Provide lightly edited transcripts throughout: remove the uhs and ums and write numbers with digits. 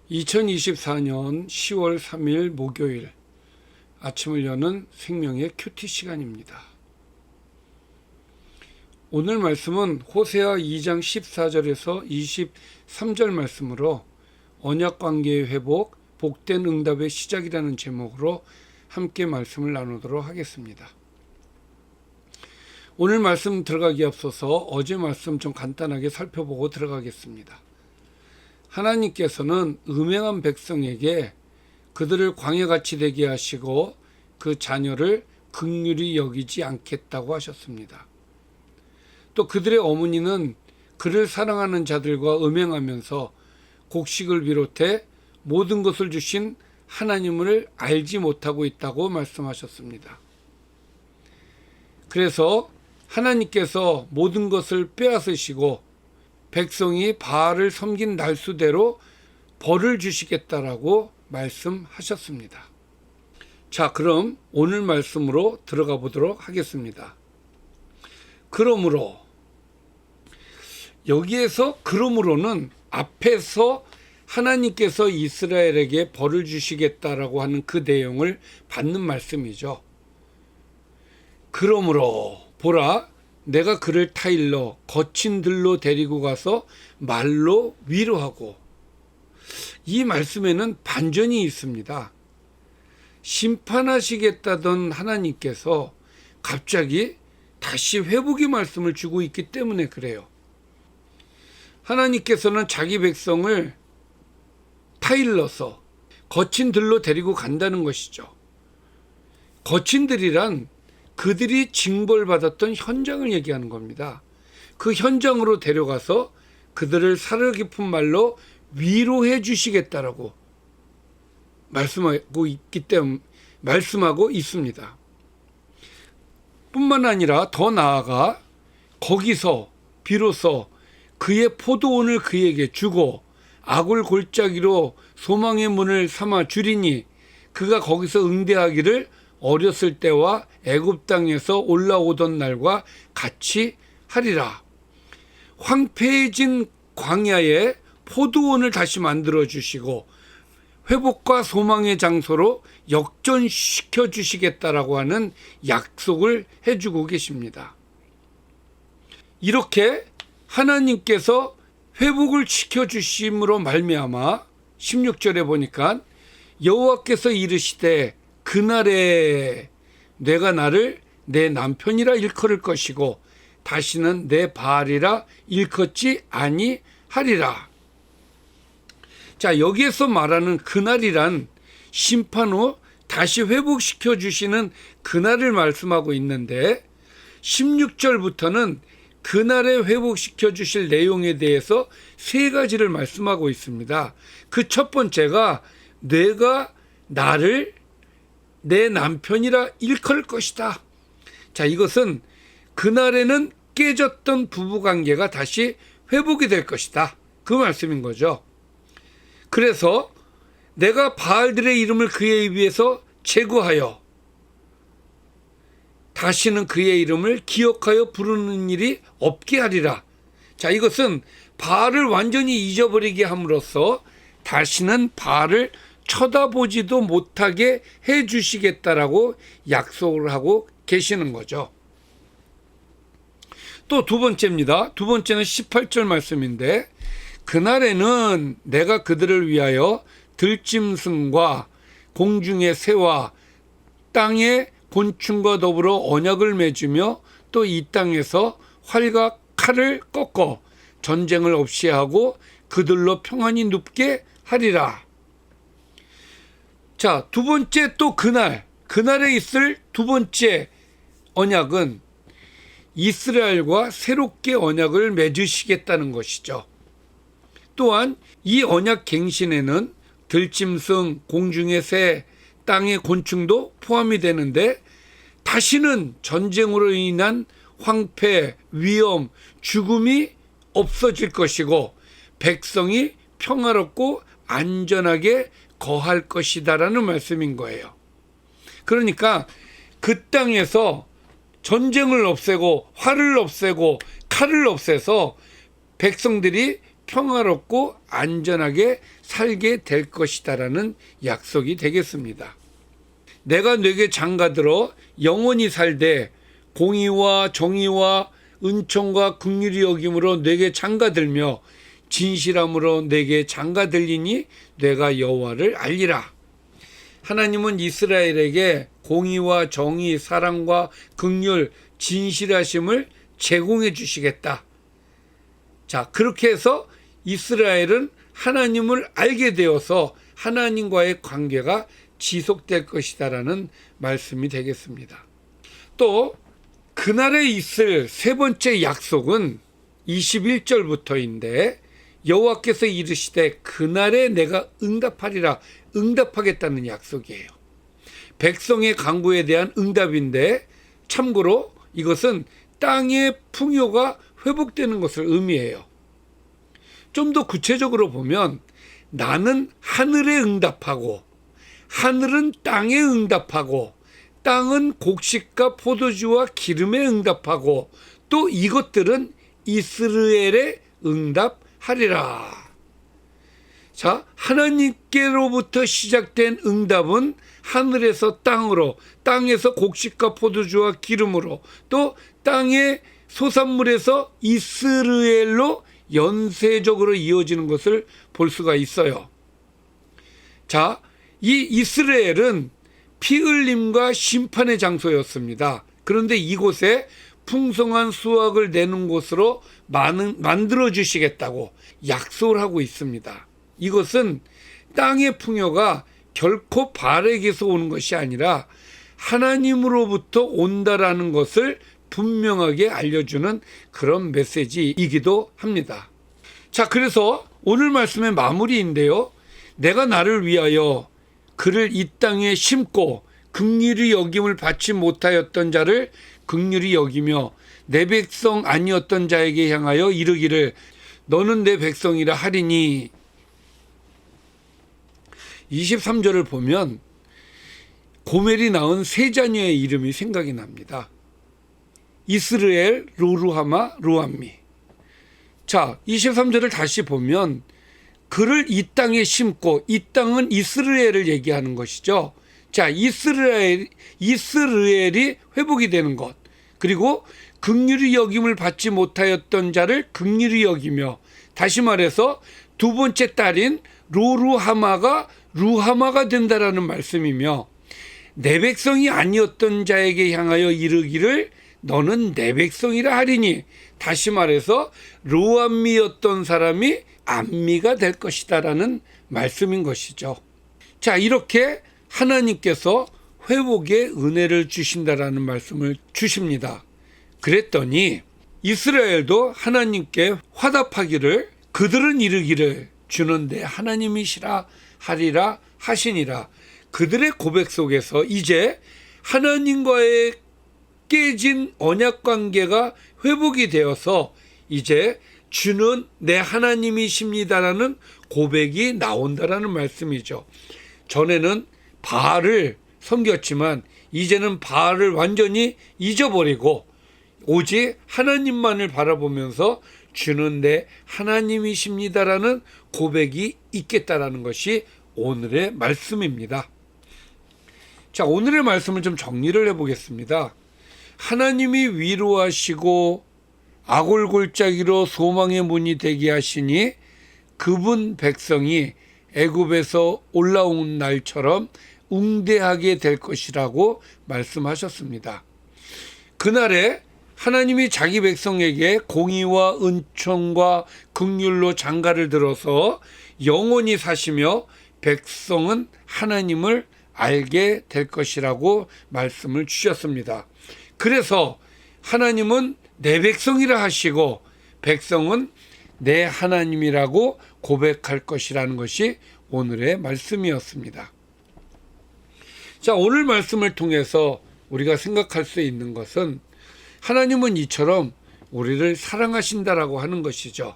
2024년 10월 3일 목요일 아침을 여는 생명의 큐티 시간입니다. 오늘 말씀은 호세아 2장 14절에서 23절 말씀으로 언약관계의 회복, 복된 응답의 시작이라는 제목으로 함께 말씀을 나누도록 하겠습니다. 오늘 말씀 들어가기 앞서서 어제 말씀 좀 간단하게 살펴보고 들어가겠습니다. 하나님께서는 음행한 백성에게 그들을 광야같이 되게 하시고 그 자녀를 긍휼히 여기지 않겠다고 하셨습니다. 또 그들의 어머니는 그를 사랑하는 자들과 음행하면서 곡식을 비롯해 모든 것을 주신 하나님을 알지 못하고 있다고 말씀하셨습니다. 그래서 하나님께서 모든 것을 빼앗으시고 백성이 바알을 섬긴 날수대로 벌을 주시겠다라고 말씀하셨습니다. 자, 그럼 오늘 말씀으로 들어가 보도록 하겠습니다. 그러므로 여기에서 그러므로는 앞에서 하나님께서 이스라엘에게 벌을 주시겠다라고 하는 그 내용을 받는 말씀이죠. 그러므로 보라, 내가 그를 타일러 거친 들로 데리고 가서 말로 위로하고. 이 말씀에는 반전이 있습니다. 심판하시겠다던 하나님께서 갑자기 다시 회복의 말씀을 주고 있기 때문에 그래요. 하나님께서는 자기 백성을 타일러서 거친 들로 데리고 간다는 것이죠. 거친 들이란 그들이 징벌받았던 현장을 얘기하는 겁니다. 그 현장으로 데려가서 그들을 사려 깊은 말로 위로해 주시겠다라고 말씀하고 있습니다. 뿐만 아니라 더 나아가 거기서 비로소 그의 포도원을 그에게 주고 악을 골짜기로 소망의 문을 삼아 주리니 그가 거기서 응대하기를 어렸을 때와 애굽 땅에서 올라오던 날과 같이 하리라. 황폐해진 광야에 포도원을 다시 만들어 주시고 회복과 소망의 장소로 역전시켜 주시겠다라고 하는 약속을 해주고 계십니다. 이렇게 하나님께서 회복을 시켜 주심으로 말미암아 16절에 보니까 여호와께서 이르시되 그날에 내가 나를 내 남편이라 일컬을 것이고 다시는 내 바알이라 일컫지 아니하리라. 자, 여기에서 말하는 그날이란 심판 후 다시 회복시켜 주시는 그날을 말씀하고 있는데 16절부터는 그날에 회복시켜 주실 내용에 대해서 세 가지를 말씀하고 있습니다. 그 첫 번째가 내가 나를 내 남편이라 일컬 것이다. 자, 이것은 그날에는 깨졌던 부부관계가 다시 회복이 될 것이다. 그 말씀인 거죠. 그래서 내가 바알들의 이름을 그의 입에서 제거하여 다시는 그의 이름을 기억하여 부르는 일이 없게 하리라. 자, 이것은 바알을 완전히 잊어버리게 함으로써 다시는 바알을 쳐다보지도 못하게 해 주시겠다라고 약속을 하고 계시는 거죠. 또 두 번째입니다. 두 번째는 18절 말씀인데 그날에는 내가 그들을 위하여 들짐승과 공중의 새와 땅의 곤충과 더불어 언약을 맺으며 또 이 땅에서 활과 칼을 꺾어 전쟁을 없이 하고 그들로 평안히 눕게 하리라. 자, 두 번째 또 그날에 있을 두 번째 언약은 이스라엘과 새롭게 언약을 맺으시겠다는 것이죠. 또한 이 언약 갱신에는 들짐승, 공중의 새, 땅의 곤충도 포함이 되는데 다시는 전쟁으로 인한 황폐, 위험, 죽음이 없어질 것이고 백성이 평화롭고 안전하게 거할 것이다라는 말씀인 거예요. 그러니까 그 땅에서 전쟁을 없애고 활을 없애고 칼을 없애서 백성들이 평화롭고 안전하게 살게 될 것이다라는 약속이 되겠습니다. 내가 네게 장가들어 영원히 살되 공의와 정의와 은총과 긍휼히 여김으로 네게 장가들며 진실함으로 네게 장가들리니 내가 여호와를 알리라. 하나님은 이스라엘에게 공의와 정의, 사랑과 긍휼, 진실하심을 제공해 주시겠다. 자, 그렇게 해서 이스라엘은 하나님을 알게 되어서 하나님과의 관계가 지속될 것이다라는 말씀이 되겠습니다. 또 그날에 있을 세 번째 약속은 21절부터인데 여호와께서 이르시되 그날에 내가 응답하리라, 응답하겠다는 약속이에요. 백성의 간구에 대한 응답인데 참고로 이것은 땅의 풍요가 회복되는 것을 의미해요. 좀 더 구체적으로 보면 나는 하늘에 응답하고 하늘은 땅에 응답하고 땅은 곡식과 포도주와 기름에 응답하고 또 이것들은 이스라엘에 응답하리라. 자, 하나님께로부터 시작된 응답은 하늘에서 땅으로, 땅에서 곡식과 포도주와 기름으로, 또 땅의 소산물에서 이스라엘로 연쇄적으로 이어지는 것을 볼 수가 있어요. 자, 이 이스라엘은 피 흘림과 심판의 장소였습니다. 그런데 이곳에 풍성한 수확을 내는 곳으로 만들어 주시겠다고 약속을 하고 있습니다. 이것은 땅의 풍요가 결코 바알에게서 오는 것이 아니라 하나님으로부터 온다라는 것을 분명하게 알려주는 그런 메시지이기도 합니다. 자, 그래서 오늘 말씀의 마무리인데요. 내가 나를 위하여 그를 이 땅에 심고 긍휼히 여김을 받지 못하였던 자를 긍휼히 여기며 내 백성 아니었던 자에게 향하여 이르기를 너는 내 백성이라 하리니. 23절을 보면 고멜이 낳은 세 자녀의 이름이 생각이 납니다. 이스라엘, 로루하마, 루암미. 자, 23절을 다시 보면 그를 이 땅에 심고, 이 땅은 이스라엘을 얘기하는 것이죠. 자, 이스라엘이 회복이 되는 것, 그리고 긍휼히 여김을 받지 못하였던 자를 긍휼히 여기며, 다시 말해서 두 번째 딸인 로루하마가 루하마가 된다라는 말씀이며, 내 백성이 아니었던 자에게 향하여 이르기를 너는 내 백성이라 하리니, 다시 말해서 루암미였던 사람이 암미가 될 것이다라는 말씀인 것이죠. 자, 이렇게 하나님께서 회복의 은혜를 주신다라는 말씀을 주십니다. 그랬더니 이스라엘도 하나님께 화답하기를 그들은 이르기를 주는 내 하나님이시라 하리라 하시니라. 그들의 고백 속에서 이제 하나님과의 깨진 언약 관계가 회복이 되어서 이제 주는 내 하나님이십니다라는 고백이 나온다라는 말씀이죠. 전에는 바알을 섬겼지만 이제는 바알을 완전히 잊어버리고 오직 하나님만을 바라보면서 주는 내 하나님이십니다라는 고백이 있겠다라는 것이 오늘의 말씀입니다. 자, 오늘의 말씀을 좀 정리를 해보겠습니다. 하나님이 위로하시고 아골골짜기로 소망의 문이 되게 하시니 그분 백성이 애굽에서 올라온 날처럼 웅대하게 될 것이라고 말씀하셨습니다. 그날에 하나님이 자기 백성에게 공의와 은총과 긍휼로 장가를 들어서 영원히 사시며 백성은 하나님을 알게 될 것이라고 말씀을 주셨습니다. 그래서 하나님은 내 백성이라 하시고 백성은 내 하나님이라고 고백할 것이라는 것이 오늘의 말씀이었습니다. 자, 오늘 말씀을 통해서 우리가 생각할 수 있는 것은 하나님은 이처럼 우리를 사랑하신다라고 하는 것이죠.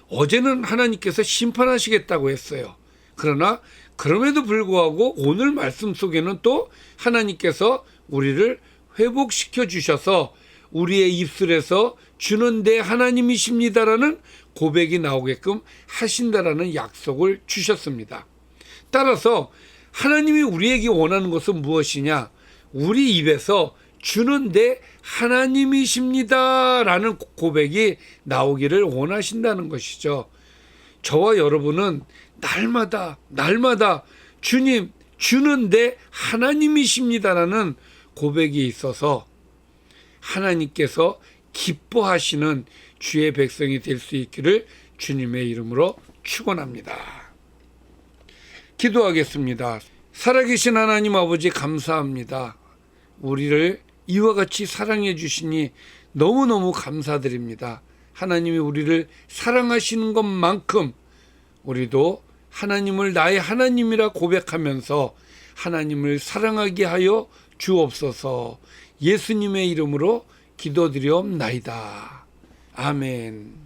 어제는 하나님께서 심판하시겠다고 했어요. 그러나 그럼에도 불구하고 오늘 말씀 속에는 또 하나님께서 우리를 회복시켜 주셔서 우리의 입술에서 주는 내 하나님이십니다라는 고백이 나오게끔 하신다라는 약속을 주셨습니다. 따라서 하나님이 우리에게 원하는 것은 무엇이냐? 우리 입에서 주는 내 하나님이십니다라는 고백이 나오기를 원하신다는 것이죠. 저와 여러분은 날마다 주님, 주는 내 하나님이십니다라는 고백이 있어서 하나님께서 기뻐하시는 주의 백성이 될 수 있기를 주님의 이름으로 축원합니다. 기도하겠습니다. 살아계신 하나님 아버지 감사합니다. 우리를 이와 같이 사랑해 주시니 너무너무 감사드립니다. 하나님이 우리를 사랑하시는 것만큼 우리도 하나님을 나의 하나님이라 고백하면서 하나님을 사랑하게 하여 주옵소서. 예수님의 이름으로 기도드리옵나이다. 아멘.